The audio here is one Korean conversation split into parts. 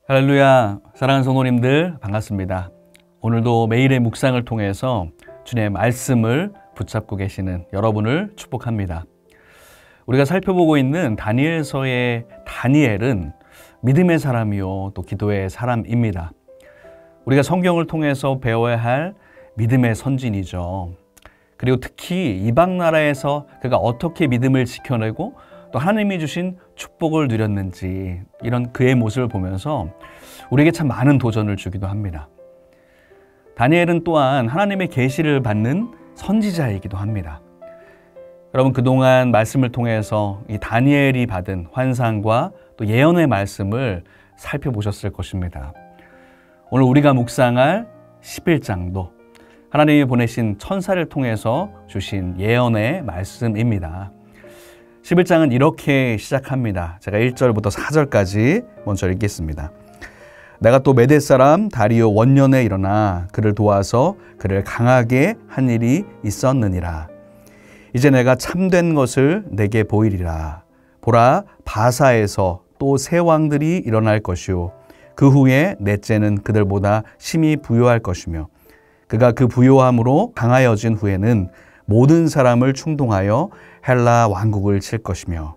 할렐루야, 사랑하는 성도님들 반갑습니다. 오늘도 매일의 묵상을 통해서 주님의 말씀을 붙잡고 계시는 여러분을 축복합니다. 우리가 살펴보고 있는 다니엘서의 다니엘은 믿음의 사람이요 또 기도의 사람입니다. 우리가 성경을 통해서 배워야 할 믿음의 선진이죠. 그리고 특히 이방 나라에서 그가 어떻게 믿음을 지켜내고 또 하나님이 주신 축복을 누렸는지 이런 그의 모습을 보면서 우리에게 참 많은 도전을 주기도 합니다. 다니엘은 또한 하나님의 계시를 받는 선지자이기도 합니다. 여러분, 그동안 말씀을 통해서 이 다니엘이 받은 환상과 또 예언의 말씀을 살펴보셨을 것입니다. 오늘 우리가 묵상할 11장도 하나님이 보내신 천사를 통해서 주신 예언의 말씀입니다. 11장은 이렇게 시작합니다. 제가 1절부터 4절까지 먼저 읽겠습니다. 내가 또 메대 사람 다리오 원년에 일어나 그를 도와서 그를 강하게 한 일이 있었느니라. 이제 내가 참된 것을 내게 보이리라. 보라, 바사에서 또 새 왕들이 일어날 것이요 그 후에 넷째는 그들보다 심히 부요할 것이며 그가 그 부요함으로 강하여진 후에는 모든 사람을 충동하여 헬라 왕국을 칠 것이며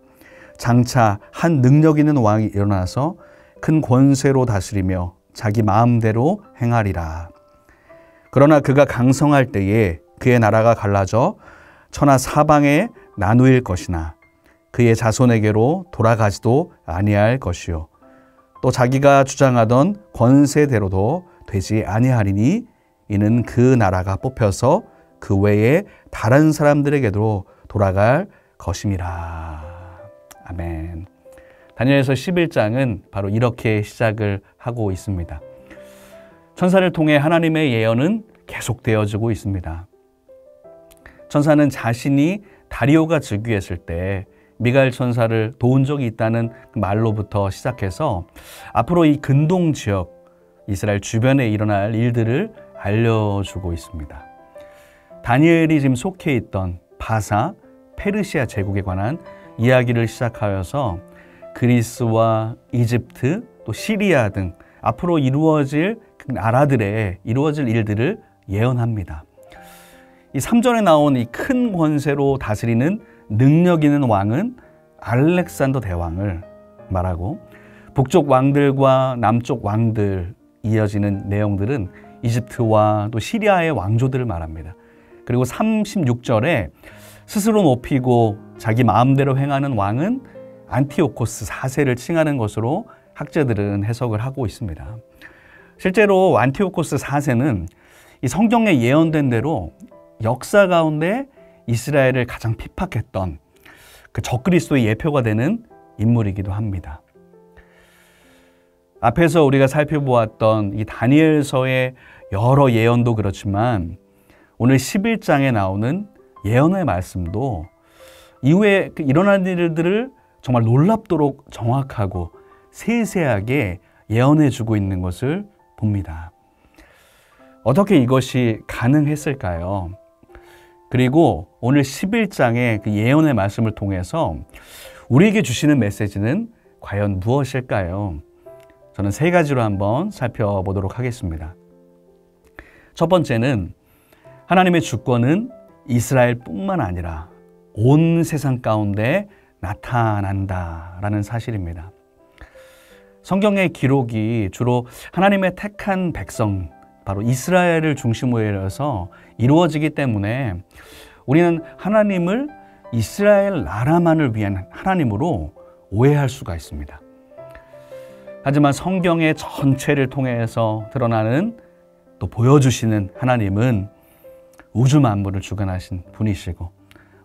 장차 한 능력 있는 왕이 일어나서 큰 권세로 다스리며 자기 마음대로 행하리라. 그러나 그가 강성할 때에 그의 나라가 갈라져 천하 사방에 나누일 것이나 그의 자손에게로 돌아가지도 아니할 것이요 또 자기가 주장하던 권세대로도 되지 아니하리니 이는 그 나라가 뽑혀서 그 외에 다른 사람들에게도 돌아갈 것임이라. 아멘. 다니엘서 11장은 바로 이렇게 시작을 하고 있습니다. 천사를 통해 하나님의 예언은 계속되어지고 있습니다. 천사는 자신이 다리오가 즉위했을 때 미가엘 천사를 도운 적이 있다는 그 말로부터 시작해서 앞으로 이 근동 지역, 이스라엘 주변에 일어날 일들을 알려주고 있습니다. 다니엘이 지금 속해 있던 바사, 페르시아 제국에 관한 이야기를 시작하여서 그리스와 이집트, 또 시리아 등 앞으로 이루어질 나라들의 이루어질 일들을 예언합니다. 이 3절에 나온 이 큰 권세로 다스리는 능력 있는 왕은 알렉산더 대왕을 말하고 북쪽 왕들과 남쪽 왕들 이어지는 내용들은 이집트와 또 시리아의 왕조들을 말합니다. 그리고 36절에 스스로 높이고 자기 마음대로 행하는 왕은 안티오코스 4세를 칭하는 것으로 학자들은 해석을 하고 있습니다. 실제로 안티오코스 4세는 이 성경에 예언된 대로 역사 가운데 이스라엘을 가장 핍박했던 그 적그리스도의 예표가 되는 인물이기도 합니다. 앞에서 우리가 살펴보았던 이 다니엘서의 여러 예언도 그렇지만 오늘 11장에 나오는 예언의 말씀도 이후에 일어난 일들을 정말 놀랍도록 정확하고 세세하게 예언해주고 있는 것을 봅니다. 어떻게 이것이 가능했을까요? 그리고 오늘 11장의 그 예언의 말씀을 통해서 우리에게 주시는 메시지는 과연 무엇일까요? 저는 세 가지로 한번 살펴보도록 하겠습니다. 첫 번째는 하나님의 주권은 이스라엘뿐만 아니라 온 세상 가운데 나타난다라는 사실입니다. 성경의 기록이 주로 하나님의 택한 백성, 바로 이스라엘을 중심으로 해서 이루어지기 때문에 우리는 하나님을 이스라엘 나라만을 위한 하나님으로 오해할 수가 있습니다. 하지만 성경의 전체를 통해서 드러나는 또 보여주시는 하나님은 우주 만물을 주관하신 분이시고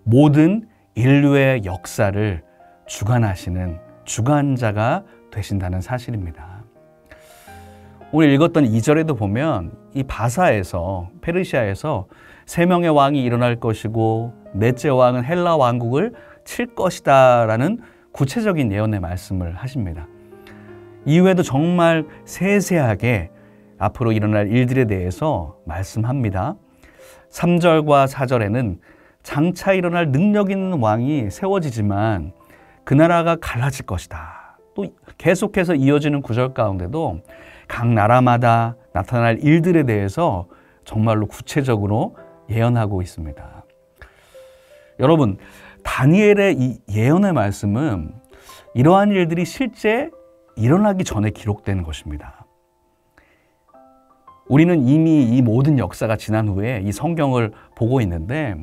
모든 인류의 역사를 주관하시는 주관자가 되신다는 사실입니다. 오늘 읽었던 2절에도 보면 이 바사에서 페르시아에서 3명의 왕이 일어날 것이고 넷째 왕은 헬라 왕국을 칠 것이다 라는 구체적인 예언의 말씀을 하십니다. 이후에도 정말 세세하게 앞으로 일어날 일들에 대해서 말씀합니다. 3절과 4절에는 장차 일어날 능력 있는 왕이 세워지지만 그 나라가 갈라질 것이다 또 계속해서 이어지는 구절 가운데도 각 나라마다 나타날 일들에 대해서 정말로 구체적으로 예언하고 있습니다. 여러분, 다니엘의 이 예언의 말씀은 이러한 일들이 실제 일어나기 전에 기록된 것입니다. 우리는 이미 이 모든 역사가 지난 후에 이 성경을 보고 있는데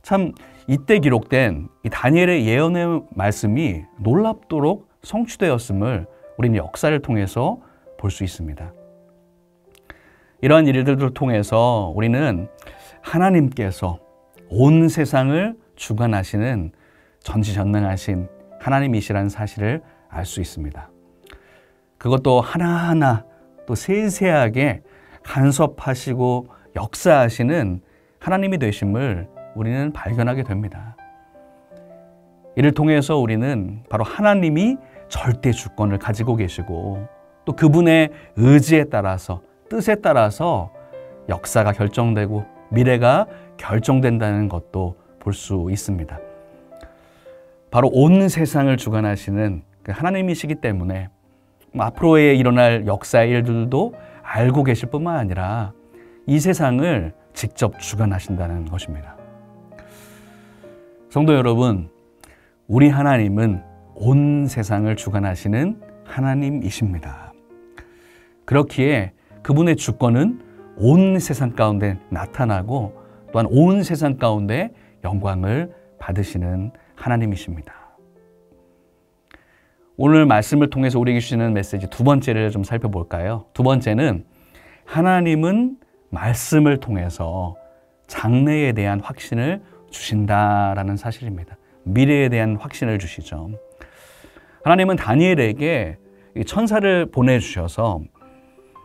참 이때 기록된 이 다니엘의 예언의 말씀이 놀랍도록 성취되었음을 우리는 역사를 통해서 볼 수 있습니다. 이러한 일들을 통해서 우리는 하나님께서 온 세상을 주관하시는 전지전능하신 하나님이시라는 사실을 알 수 있습니다. 그것도 하나하나 또 세세하게 간섭하시고 역사하시는 하나님이 되심을 우리는 발견하게 됩니다. 이를 통해서 우리는 바로 하나님이 절대 주권을 가지고 계시고 또 그분의 의지에 따라서 뜻에 따라서 역사가 결정되고 미래가 결정된다는 것도 볼 수 있습니다. 바로 온 세상을 주관하시는 그 하나님이시기 때문에 앞으로에 일어날 역사의 일들도 알고 계실 뿐만 아니라 이 세상을 직접 주관하신다는 것입니다. 성도 여러분, 우리 하나님은 온 세상을 주관하시는 하나님이십니다. 그렇기에 그분의 주권은 온 세상 가운데 나타나고 또한 온 세상 가운데 영광을 받으시는 하나님이십니다. 오늘 말씀을 통해서 우리에게 주시는 메시지 두 번째를 좀 살펴볼까요? 두 번째는 하나님은 말씀을 통해서 장래에 대한 확신을 주신다라는 사실입니다. 미래에 대한 확신을 주시죠. 하나님은 다니엘에게 천사를 보내주셔서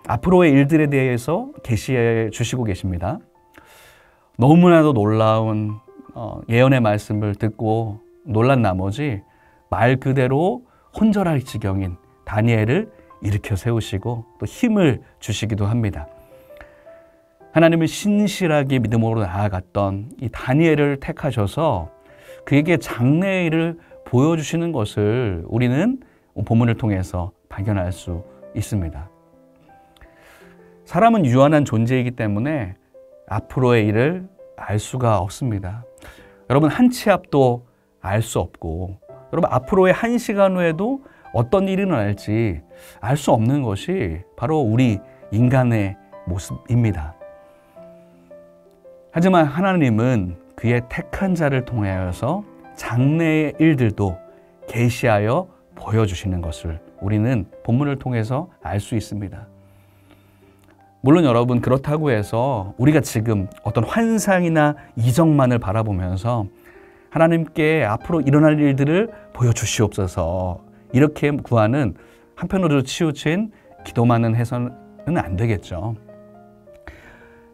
앞으로의 일들에 대해서 계시해 주시고 계십니다. 너무나도 놀라운 예언의 말씀을 듣고 놀란 나머지 말 그대로 혼절할 지경인 다니엘을 일으켜 세우시고 또 힘을 주시기도 합니다. 하나님을 신실하게 믿음으로 나아갔던 이 다니엘을 택하셔서 그에게 장래의 일을 보여주시는 것을 우리는 본문을 통해서 발견할 수 있습니다. 사람은 유한한 존재이기 때문에 앞으로의 일을 알 수가 없습니다. 여러분, 한 치 앞도 알 수 없고 여러분, 앞으로의 한 시간 후에도 어떤 일이 일어날지 알 수 없는 것이 바로 우리 인간의 모습입니다. 하지만 하나님은 그의 택한 자를 통하여서 장래의 일들도 계시하여 보여주시는 것을 우리는 본문을 통해서 알 수 있습니다. 물론 여러분, 그렇다고 해서 우리가 지금 어떤 환상이나 이정만을 바라보면서 하나님께 앞으로 일어날 일들을 보여주시옵소서 이렇게 구하는 한편으로 치우친 기도만은 해서는 안 되겠죠.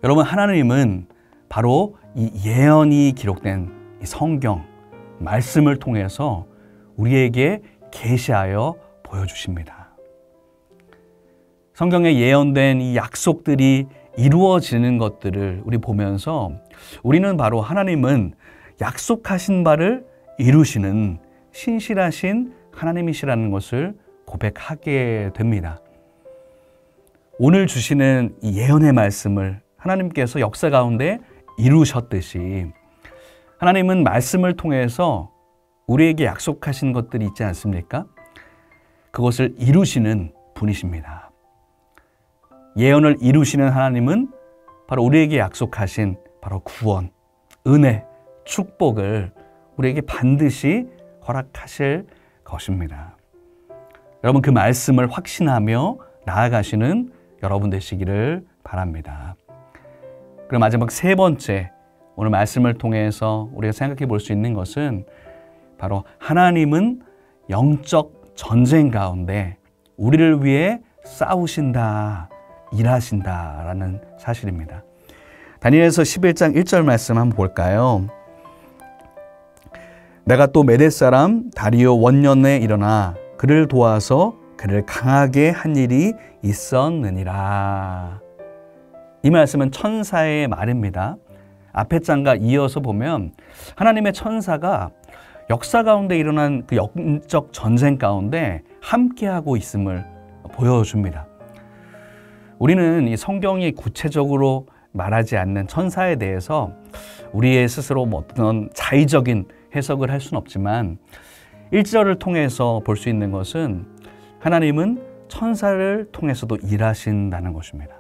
여러분, 하나님은 바로 이 예언이 기록된 이 성경, 말씀을 통해서 우리에게 계시하여 보여주십니다. 성경에 예언된 이 약속들이 이루어지는 것들을 우리 보면서 우리는 바로 하나님은 약속하신 바를 이루시는 신실하신 하나님이시라는 것을 고백하게 됩니다. 오늘 주시는 이 예언의 말씀을 하나님께서 역사 가운데 이루셨듯이 하나님은 말씀을 통해서 우리에게 약속하신 것들이 있지 않습니까? 그것을 이루시는 분이십니다. 예언을 이루시는 하나님은 바로 우리에게 약속하신 바로 구원, 은혜, 축복을 우리에게 반드시 허락하실 것입니다. 여러분, 그 말씀을 확신하며 나아가시는 여러분 되시기를 바랍니다. 그럼 마지막 세 번째, 오늘 말씀을 통해서 우리가 생각해 볼 수 있는 것은 바로 하나님은 영적 전쟁 가운데 우리를 위해 싸우신다, 일하신다라는 사실입니다. 다니엘서 11장 1절 말씀 한번 볼까요? 내가 또 메대 사람 다리오 원년에 일어나 그를 도와서 그를 강하게 한 일이 있었느니라. 이 말씀은 천사의 말입니다. 앞의 장과 이어서 보면 하나님의 천사가 역사 가운데 일어난 그 영적 전쟁 가운데 함께하고 있음을 보여줍니다. 우리는 이 성경이 구체적으로 말하지 않는 천사에 대해서 우리의 스스로 어떤 자의적인 해석을 할 수는 없지만 1절을 통해서 볼 수 있는 것은 하나님은 천사를 통해서도 일하신다는 것입니다.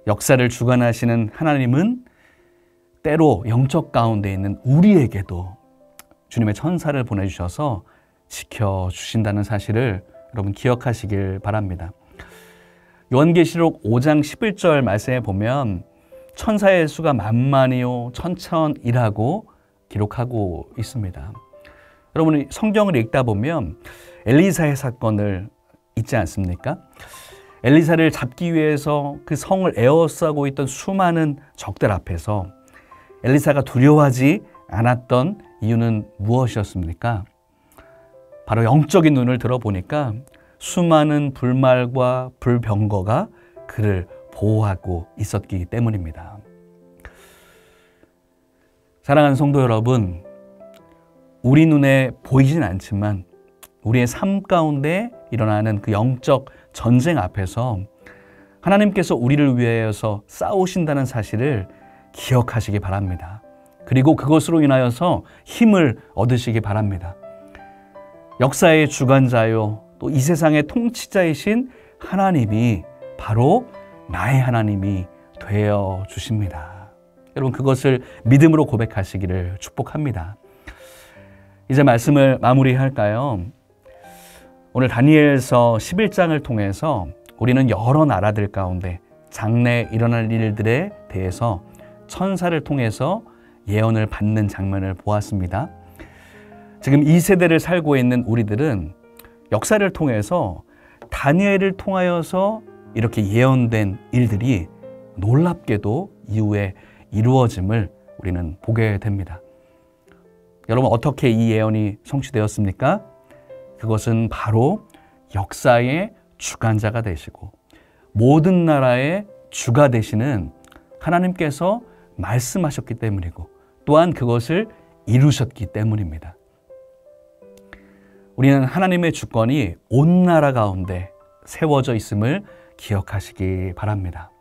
역사를 주관하시는 하나님은 때로 영적 가운데 있는 우리에게도 주님의 천사를 보내주셔서 지켜주신다는 사실을 여러분 기억하시길 바랍니다. 요한계시록 5장 11절 말씀에 보면 천사의 수가 만만이요 천천이라고 기록하고 있습니다. 여러분이 성경을 읽다 보면 엘리사의 사건을 잊지 않습니까? 엘리사를 잡기 위해서 그 성을 에워싸고 있던 수많은 적들 앞에서 엘리사가 두려워하지 않았던 이유는 무엇이었습니까? 바로 영적인 눈을 들어보니까 수많은 불말과 불병거가 그를 보호하고 있었기 때문입니다. 사랑하는 성도 여러분, 우리 눈에 보이진 않지만 우리의 삶 가운데 일어나는 그 영적 전쟁 앞에서 하나님께서 우리를 위하여서 싸우신다는 사실을 기억하시기 바랍니다. 그리고 그것으로 인하여서 힘을 얻으시기 바랍니다. 역사의 주관자요, 또 이 세상의 통치자이신 하나님이 바로 나의 하나님이 되어 주십니다. 여러분 그것을 믿음으로 고백하시기를 축복합니다. 이제 말씀을 마무리할까요? 오늘 다니엘서 11장을 통해서 우리는 여러 나라들 가운데 장래에 일어날 일들에 대해서 천사를 통해서 예언을 받는 장면을 보았습니다. 지금 이 세대를 살고 있는 우리들은 역사를 통해서 다니엘을 통하여서 이렇게 예언된 일들이 놀랍게도 이후에 이루어짐을 우리는 보게 됩니다. 여러분 어떻게 이 예언이 성취되었습니까? 그것은 바로 역사의 주관자가 되시고 모든 나라의 주가 되시는 하나님께서 말씀하셨기 때문이고 또한 그것을 이루셨기 때문입니다. 우리는 하나님의 주권이 온 나라 가운데 세워져 있음을 기억하시기 바랍니다.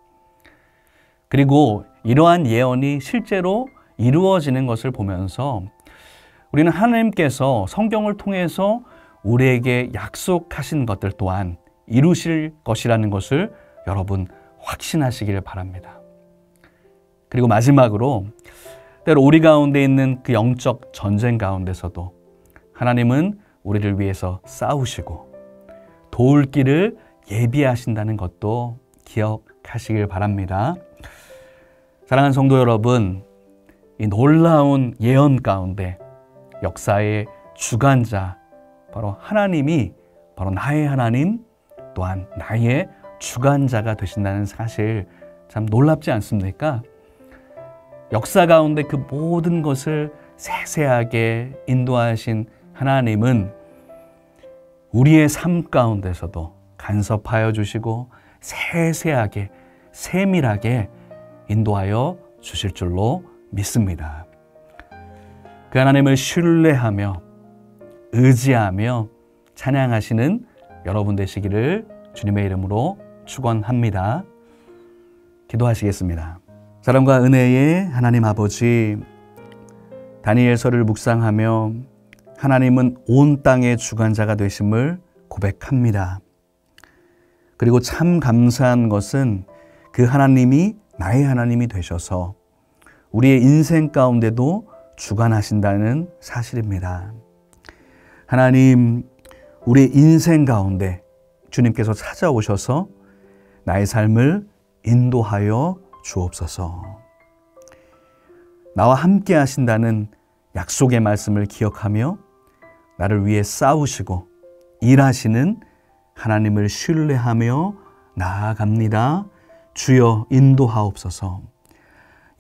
그리고 이러한 예언이 실제로 이루어지는 것을 보면서 우리는 하나님께서 성경을 통해서 우리에게 약속하신 것들 또한 이루실 것이라는 것을 여러분 확신하시길 바랍니다. 그리고 마지막으로 때로 우리 가운데 있는 그 영적 전쟁 가운데서도 하나님은 우리를 위해서 싸우시고 도울 길을 예비하신다는 것도 기억하시길 바랍니다. 사랑하는 성도 여러분, 이 놀라운 예언 가운데 역사의 주관자 바로 하나님이 바로 나의 하나님 또한 나의 주관자가 되신다는 사실 참 놀랍지 않습니까? 역사 가운데 그 모든 것을 세세하게 인도하신 하나님은 우리의 삶 가운데서도 간섭하여 주시고 세세하게 세밀하게 인도하여 주실 줄로 믿습니다. 그 하나님을 신뢰하며 의지하며 찬양하시는 여러분 되시기를 주님의 이름으로 축원합니다. 기도하시겠습니다. 사랑과 은혜의 하나님 아버지, 다니엘서를 묵상하며 하나님은 온 땅의 주관자가 되심을 고백합니다. 그리고 참 감사한 것은 그 하나님이 나의 하나님이 되셔서 우리의 인생 가운데도 주관하신다는 사실입니다. 하나님, 우리의 인생 가운데 주님께서 찾아오셔서 나의 삶을 인도하여 주옵소서. 나와 함께 하신다는 약속의 말씀을 기억하며 나를 위해 싸우시고 일하시는 하나님을 신뢰하며 나아갑니다. 주여 인도하옵소서.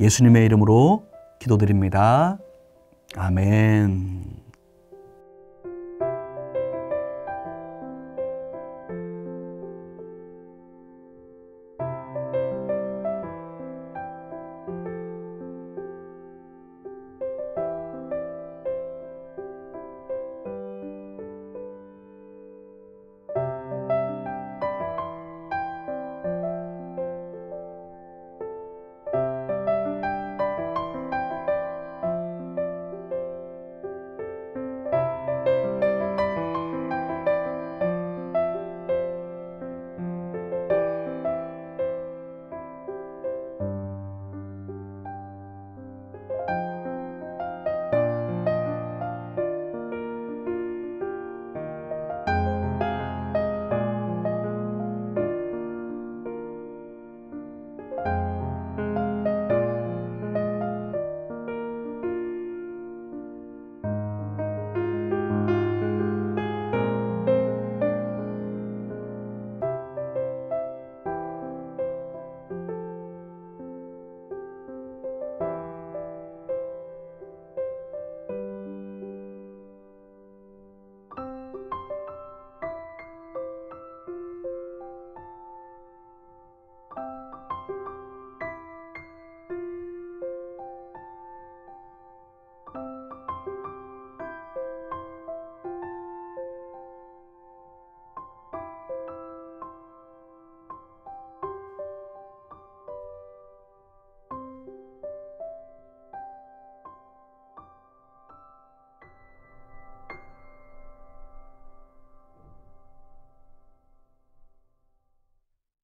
예수님의 이름으로 기도드립니다. 아멘.